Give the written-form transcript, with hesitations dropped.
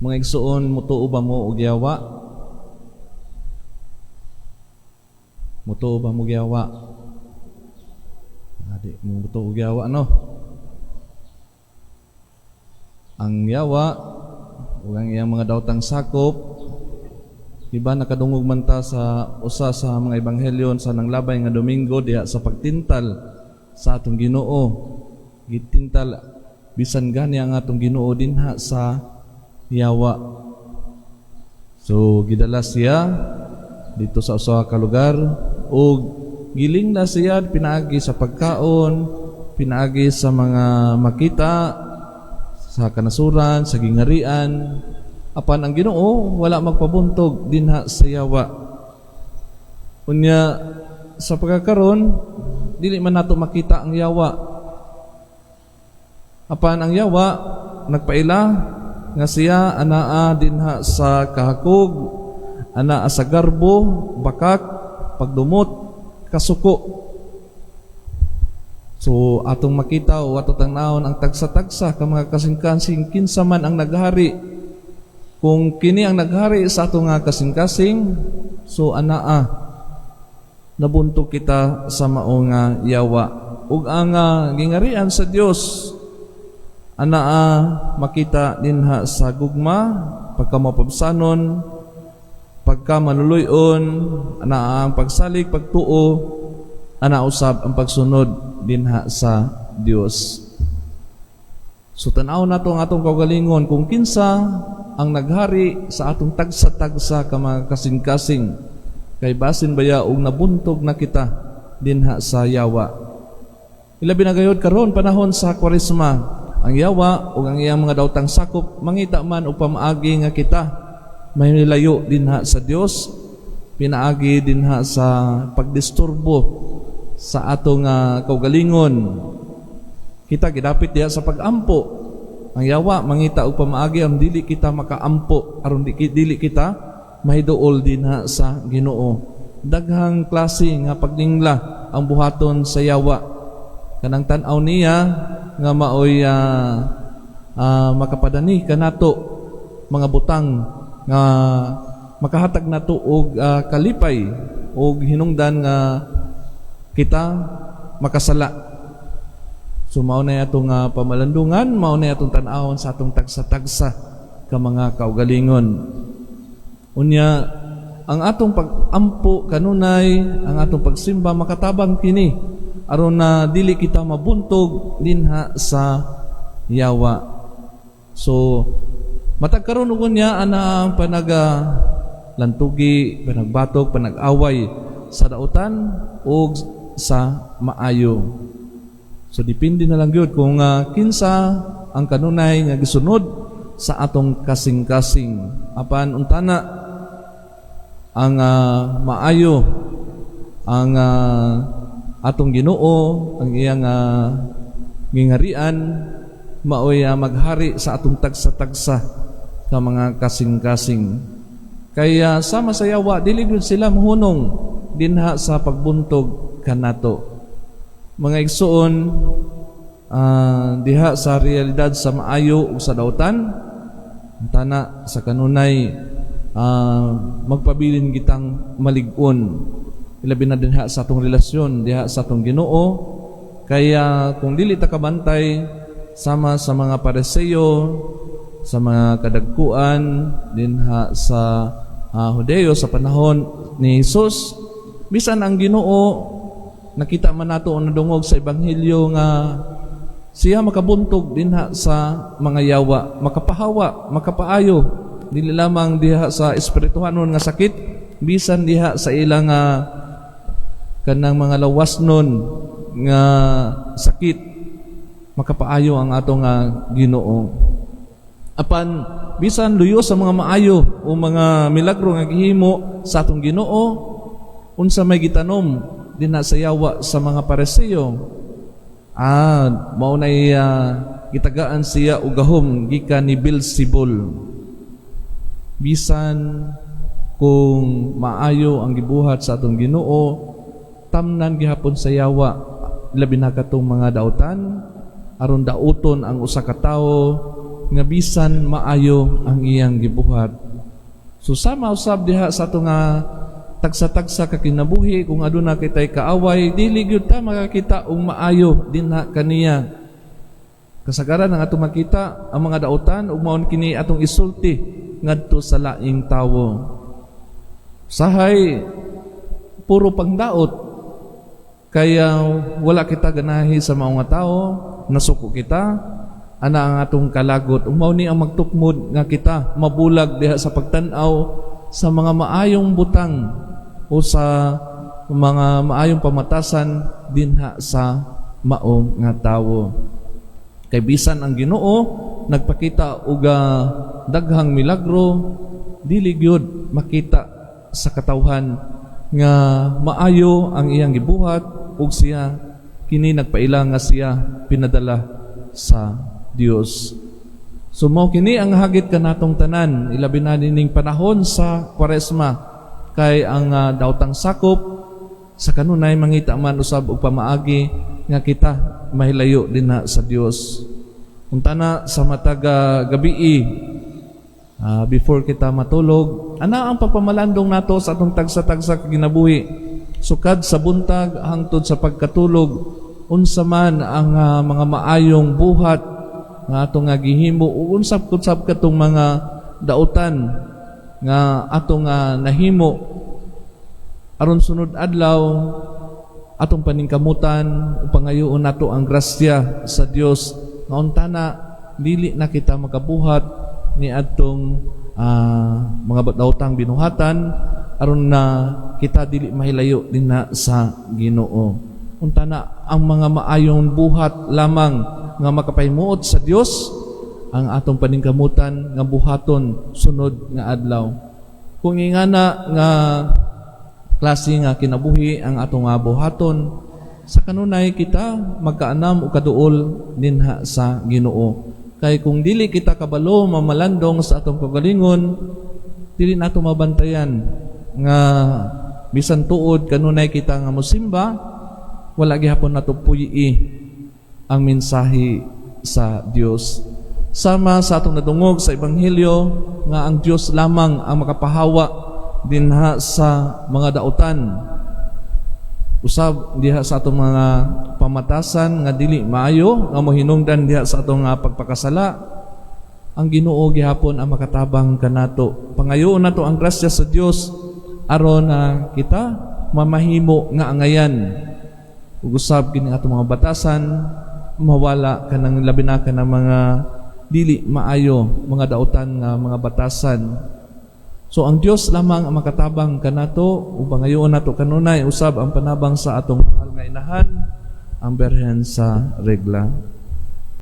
Mga igsuon, mutuo ba mo og yawa? Mutuo ba mo yawa? Adi mo mutuo og yawa, no? Ang yawa ug ang iyang mga daotang sakop, diba nakadungog man ta sa usa sa mga ebanghelyo sa nanglabay nga Domingo diha sa pagtintal sa atong Ginoo. Gitintal bisan gani ang atong Ginoo dinha sa yawa. So gidala siya dito sa usa ka lugar ug giling na siya pinaagi sa pagkaon, pinaagi sa mga makita, sa kanasuran, sa gingarian. Apan ang Ginoo wala magpabuntog dinha sa yawa. Unya sa pagkakaron dili man nato makita ang yawa. Apan ang yawa nagpaila nga siya anaa dinha sa kahakog, anaa sa garbo, bakak, pagdumot, kasuko. So atong makita o atong tanaon ang tagsa-tagsa ka mga kasing-kasing kinsa man ang naghari. Kung kini ang naghari sa atong nga kasing-kasing, so anaa nabunto kita sa mao nga yawa. Ug ang gingarian sa Dios anaa makita dinha sa gugma, pagkamapabsanon, pagkamanuluyon, anaa ang pagsalig, pagtuo, ana usab ang pagsunod dinha sa Dios. So tan-aw nato ang atong kaugalingon kung kinsa ang naghari sa atong tagsa-tagsa ka mga kasing-kasing, kay basin baya og nabuntog na kita dinha sa yawa. Ilabi na gayud karon panahon sa Kwaresma, ang yawa ug ang iyang mga daotang sakop mangita man og pamaagi nga kita mahilayo dinha sa Dios, pinaagi dinha sa pagdisturbo sa atong kaugalingon. Kita gidapit diha sa pagampo. Ang yawa mangita og pamaagi aron dili kita makaampo, aron dili kita mahiduol dinha sa Ginoo. Daghang klase nga paglingla ang buhaton sa yawa. Kanang tan-aw niya nga maoy makapadani kanato mga butang nga makahatag nato og kalipay og hinungdan nga kita makasala. So mao na atong pamalandungan, mao na atong tan-awon sa atong tagsa-tagsa ka mga kaugalingon. Unya ang atong pag-ampo kanunay, ang atong pagsimba makatabang kini aron na dili kita mabuntog dinha sa yawa. So matag karon ug unya ana ang lantugi, panagbatok, panag-away sa dautan o sa maayo. So depende na lang gyud kung kinsa ang kanunay nga gisunod sa atong kasing-kasing. Apan untana ang maayo, ang atong Ginoo, ang iyang gingarian maoy maghari sa atong tagsa-tagsa ka mga kasing-kasing. Kaya sama sa yawa dili gyud sila mohunong dinha sa pagbuntog kanato. Mga igsuon, diha sa realidad sa maayo ug sa dautan, tana sa kanunay magpabilin kitang malig-on. Ilabi na dinha sa atong relasyon diha sa atong Ginoo. Kaya kung dili ta kabantay sama sa mga Pariseo, sa mga kadagkuan dinha sa Hudeo sa panahon ni Jesus, bisan ang Ginoo nakita man nato ang nadungog sa ebanghelyo nga siya makabuntog dinha sa mga yawa, makapahawa, makapaayo dili lamang diha sa espirituhanon nga sakit, bisan diha sa ilang kanang mga lawasnon nga sakit, makapaayo ang atong Ginoo. Apan bisan luyo sa mga maayo o mga milagro nga gihimo sa atong Ginoo, unsa may gitanom dinha sa yawa sa mga Pariseo, mao nay gitagaan siya og gahom gikan ni Beelzebul. Bisan kung maayo ang gibuhat sa atong Ginoo, tamnan gihapon sa yawa labi na katong mga dautan aron dauton ang usa ka tawo nga bisan maayo ang iyang gibuhat. So sama usab diha sa ato nga tagsa-tagsa ka kinabuhi, kung aduna kitay kaaway, dili gyud ta makakita og maayo dinha kaniya. Kasagaran ang atong makita ang mga dautan ug maon kini atong isulti ngadto sa laing tawo. Sahay puro pangdaot, kaya wala kita ganahi sa mga nga tao, nasuko kita, ana ang atong kalagot. Umaw ni ang magtukmod nga kita mabulag diha sa pagtan-aw sa mga maayong butang o sa mga maayong pamatasan dinha sa mao nga tawo. Kay bisan ang Ginoo nagpakita og daghang milagro, dili gyud makita sa katawhan nga maayo ang iyang gibuhat ug siya kini nagpaila nga siya pinadala sa Dios. So mao kini ang hagit kanatong tanan, ilabi na ning panahon sa Kwaresma, kay ang daotang sakop sa kanunay mangita man usab og pamaagi nga kita mahilayo dinha sa Dios. Unta na sa matag gabii, before kita matulog, ana ang pagpamalandong nato sa atong tagsa-tagsa kaginabuhi, sukad sa buntag hangtod sa pagkatulog, unsa man ang mga maayong buhat nga atong gihimo ug unsab-usab katong mga dautan nga atong nahimo aron sunod adlaw atong paningkamutan ug pangayoon nato ang grasya sa Dios nga unta na dili na kita makabuhat ni adtong mga daotang binuhatan aron na kita dili mahilayo dinha sa Ginoo. Unta na ang mga maayong buhat lamang nga makapahimuot sa Dios ang atong paningkamutan nga buhaton sunod nga adlaw. Kung ingana nga klase nga kinabuhi ang atong buhaton, sa kanunay kita magkaanam o kaduol dinha sa Ginoo. Kay kung dili kita kabalo mamalandong sa atong kagalingon, dili nato mabantayan nga bisan tuod kanunay kita nga mosimba, wala gihapon nato puyi ang mensahe sa Dios. Sama sa atong nadungog sa Ebanghelyo nga ang Dios lamang ang makapahawa dinha sa mga dautan. Usab diha sa atong mga pamatasan nga dili maayo nga mohinungdan diha sa atong pagpakasala, ang Ginoo gihapon ang makatabang kanato. Pangayoon nato ang grasya sa Dios aron kita mamahimo nga angayan. Ug usab kini atong mga batasan mawala kanang labi na kanang mga dili maayo mga dautan nga mga batasan. So ang Dios lamang ang makatabang kanato ug pangayoon nato kanunay usab ang panabang sa atong mahal nga inahan, ang Birhen sa Regla.